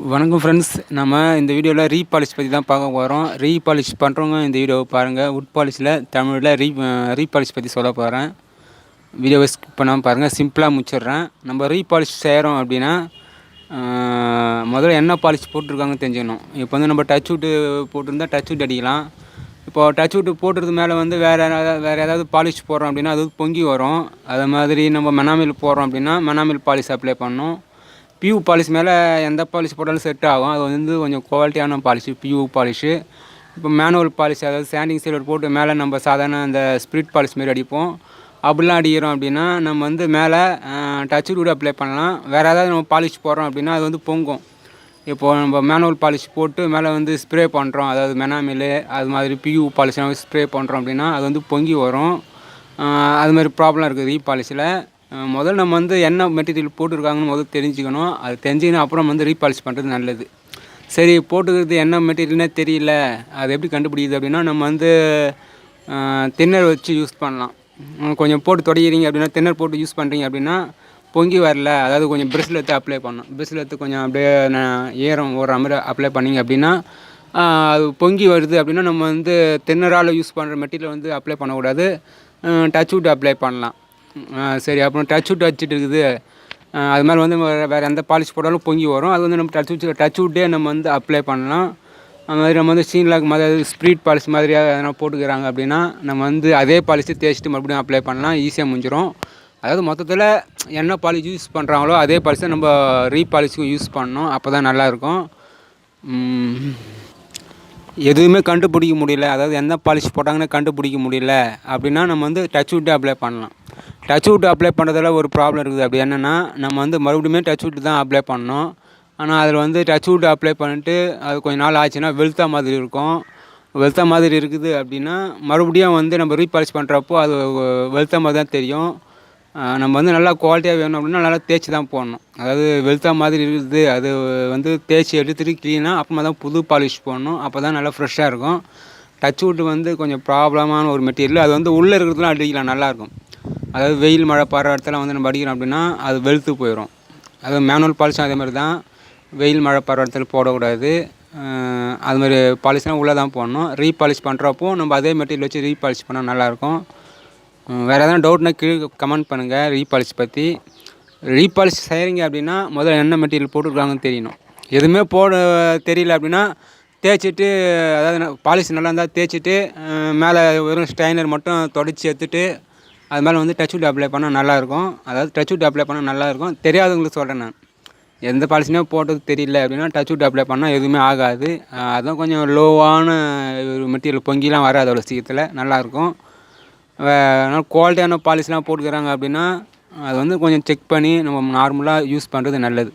வணக்கம் ஃப்ரெண்ட்ஸ். நம்ம இந்த வீடியோவில் ரீபாலிஷ் பற்றி தான் பார்க்க போகிறோம். ரீபாலிஷ் பண்ணுறவங்க இந்த வீடியோவை பாருங்கள். வுட் பாலிஷில் தமிழில் ரீபாலிஷ் பற்றி சொல்ல போகிறேன். வீடியோவை ஸ்கிப் பண்ணாமல் பாருங்கள். சிம்பிளாக முடிச்சிடுறேன். நம்ம ரீபாலிஷ் செய்கிறோம் அப்படின்னா முதல்ல என்ன பாலிஷ் போட்டிருக்காங்கன்னு தெரிஞ்சுக்கணும். இப்போ வந்து நம்ம டச் வுட்டு போட்டிருந்தால் டச் வுட் அடிக்கலாம். இப்போது டச் வுட்டு போட்டுறது மேலே வந்து வேறு ஏதாவது பாலிஷ் போடுறோம் அப்படின்னா அது பொங்கி வரும். அது மாதிரி நம்ம மெனாமில் போடுறோம் அப்படின்னா மெனாமில் பாலிஷ் அப்ளை பண்ணணும். பியூ பாலிஷ் மேலே எந்த பாலிஷ் போட்டாலும் செட் ஆகும். அது வந்து கொஞ்சம் குவாலிட்டியான பாலிஷு பியூ பாலிஷு. இப்போ மேனுவல் பாலிஷ், அதாவது சாண்டிங் சில்வர் போட்டு மேலே நம்ம சாதாரண அந்த ஸ்பிரிட் பாலிஷ் மாரி அடிப்போம். அப்படிலாம் அடிக்கிறோம் அப்படின்னா நம்ம வந்து மேலே டச் வுட் அப்ளை பண்ணலாம். வேறு ஏதாவது நம்ம பாலிஷ் போடுறோம் அப்படின்னா அது வந்து பொங்கும். இப்போது நம்ம மேனுவல் பாலிஷ் போட்டு மேலே வந்து ஸ்ப்ரே பண்ணுறோம், அதாவது மெனாமில் அது மாதிரி பியூ பாலிஷ் ஸ்ப்ரே பண்ணுறோம் அப்படின்னா அது வந்து பொங்கி வரும். அது மாதிரி ப்ராப்ளம் இருக்குது ரீபாலிஷில். முதல்ல நம்ம வந்து என்ன மெட்டீரியல் போட்டிருக்காங்கன்னு முதல்ல தெரிஞ்சுக்கணும். அது தெரிஞ்சுக்கணும் அப்புறம் வந்து ரீபாலிஷ் பண்ணுறது நல்லது. சரி, போட்டுக்கிறது என்ன மெட்டீரியல்னே தெரியல, அது எப்படி கண்டுபிடிக்குது அப்படின்னா நம்ம வந்து தின்னர் வச்சு யூஸ் பண்ணலாம். கொஞ்சம் போட்டு தொடக்கிறீங்க அப்படின்னா, தின்னர் போட்டு யூஸ் பண்ணுறீங்க அப்படின்னா பொங்கி வரல, அதாவது கொஞ்சம் ப்ரெஷ்ஷில் எடுத்து அப்ளை பண்ணணும். ப்ரெஷ்ஷில் எடுத்து கொஞ்சம் அப்படியே ஈரம் ஓடுற மாதிரி அப்ளை பண்ணிங்க அப்படின்னா அது பொங்கி வருது அப்படின்னா நம்ம வந்து தின்னரால் யூஸ் பண்ணுற மெட்டீரியல் வந்து அப்ளை பண்ணக்கூடாது. டச் வுட் அப்ளை பண்ணலாம். சரி, அப்புறம் டச் வுட் வச்சுட்டு இருக்குது, அது மாதிரி வந்து வேறு எந்த பாலிஷ் போட்டாலும் பொங்கி வரும். அது வந்து நம்ம டச் வுட்டே நம்ம வந்து அப்ளை பண்ணலாம். அது மாதிரி நம்ம வந்து சீன்லாக் மாதிரி ஸ்ப்ரீட் பாலிஷ் மாதிரியாக எதனா போட்டுக்கிறாங்க அப்படின்னா நம்ம வந்து அதே பாலிஷை தேய்ச்சிட்டு மறுபடியும் அப்ளை பண்ணலாம். ஈஸியாக முடிஞ்சிடும். அதாவது மொத்தத்தில் என்ன பாலிஷ் யூஸ் பண்ணுறாங்களோ அதே பாலிஷை நம்ம ரீபாலிஷுக்கும் யூஸ் பண்ணணும். அப்போ தான் நல்லாயிருக்கும். எதுவுமே கண்டுபிடிக்க முடியல, அதாவது எந்த பாலிஷ் போட்டாங்கன்னு கண்டுபிடிக்க முடியல அப்படின்னா நம்ம வந்து டச் வுட்டே அப்ளை பண்ணலாம். டச் வுட் அப்ளை பண்ணுறதுல ஒரு ப்ராப்ளம் இருக்குது. அப்படி என்னென்னா நம்ம வந்து மறுபடியும் டச் வுட் தான் அப்ளை பண்ணணும். ஆனால் அதில் வந்து டச் வுட் அப்ளை பண்ணிட்டு அது கொஞ்சம் நாள் ஆச்சுன்னா வெளுத்தா மாதிரி இருக்கும். வெளுத்தா மாதிரி இருக்குது அப்படின்னா மறுபடியும் வந்து நம்ம ரீபாலிஷ் பண்ணுறப்போ அது வெளுத்தா மாதிரி தான் தெரியும். நம்ம வந்து நல்லா குவாலிட்டியாக வேணும் அப்படின்னா நல்லா தேய்ச்சி தான் போடணும். அதாவது வெளுத்தா மாதிரி இருக்குது அது வந்து தேய்ச்சி எடுத்துகிட்டு க்ளீனாக அப்புறமா தான் புது பாலிஷ் போடணும். அப்போ தான் நல்லா ஃப்ரெஷ்ஷாக இருக்கும். டச் வுட் வந்து கொஞ்சம் ப்ராப்ளமான ஒரு மெட்டீரியல். அது வந்து உள்ளே இருக்கிறதுலாம் அடிக்கலாம், நல்லாயிருக்கும். அதாவது வெயில் மழை படுற இடத்துல வந்து நம்ம அடிக்கிறோம் அப்படின்னா அது வெளுத்து போயிடும். அது மேனுவல் பாலிஷும் அதே மாதிரி தான். வெயில் மழை படுற இடத்துல போடக்கூடாது. அது மாதிரி பாலிஷ்லாம் உள்ளே தான் போடணும். ரீபாலிஷ் பண்ணுறப்போ நம்ம அதே மெட்டீரியல் வச்சு ரீபாலிஷ் பண்ணால் நல்லாயிருக்கும். வேறு எதனா டவுட்னா கீழே கமெண்ட் பண்ணுங்கள் ரீபாலிஷ் பற்றி. ரீபாலிஷ் செய்கிறீங்க அப்படின்னா முதல்ல என்ன மெட்டீரியல் போட்டுருக்காங்கன்னு தெரியணும். எதுவுமே போட தெரியல அப்படின்னா தேய்ச்சிட்டு, அதாவது பாலிஷ் நல்லா இருந்தால் தேய்ச்சிட்டு மேலே வெறும் ஸ்ட்ரைனர் மட்டும் தொடச்சி எடுத்துகிட்டு அது மேலே வந்து டச் வுட் அப்ளை பண்ணால் நல்லாயிருக்கும். அதாவது டச் வுட் அப்ளை பண்ணால் நல்லாயிருக்கும். தெரியாதவங்களுக்கு சொல்கிறேன் நான். எந்த பாலிஷ்னே போட்டது தெரியல அப்படின்னா டச் வுட் அப்ளை பண்ணால் எதுவுமே ஆகாது. அதுதான் கொஞ்சம் லோவான ஒரு மெட்டீரியல், பொங்கிலாம் வராது அவ்வளோ சீக்கிரத்தில், நல்லாயிருக்கும். அதனால் குவாலிட்டியான பாலிஷ்லாம் போட்டுக்கிறாங்க அப்படின்னா அது வந்து கொஞ்சம் செக் பண்ணி நம்ம நார்மலாக யூஸ் பண்ணுறது நல்லது.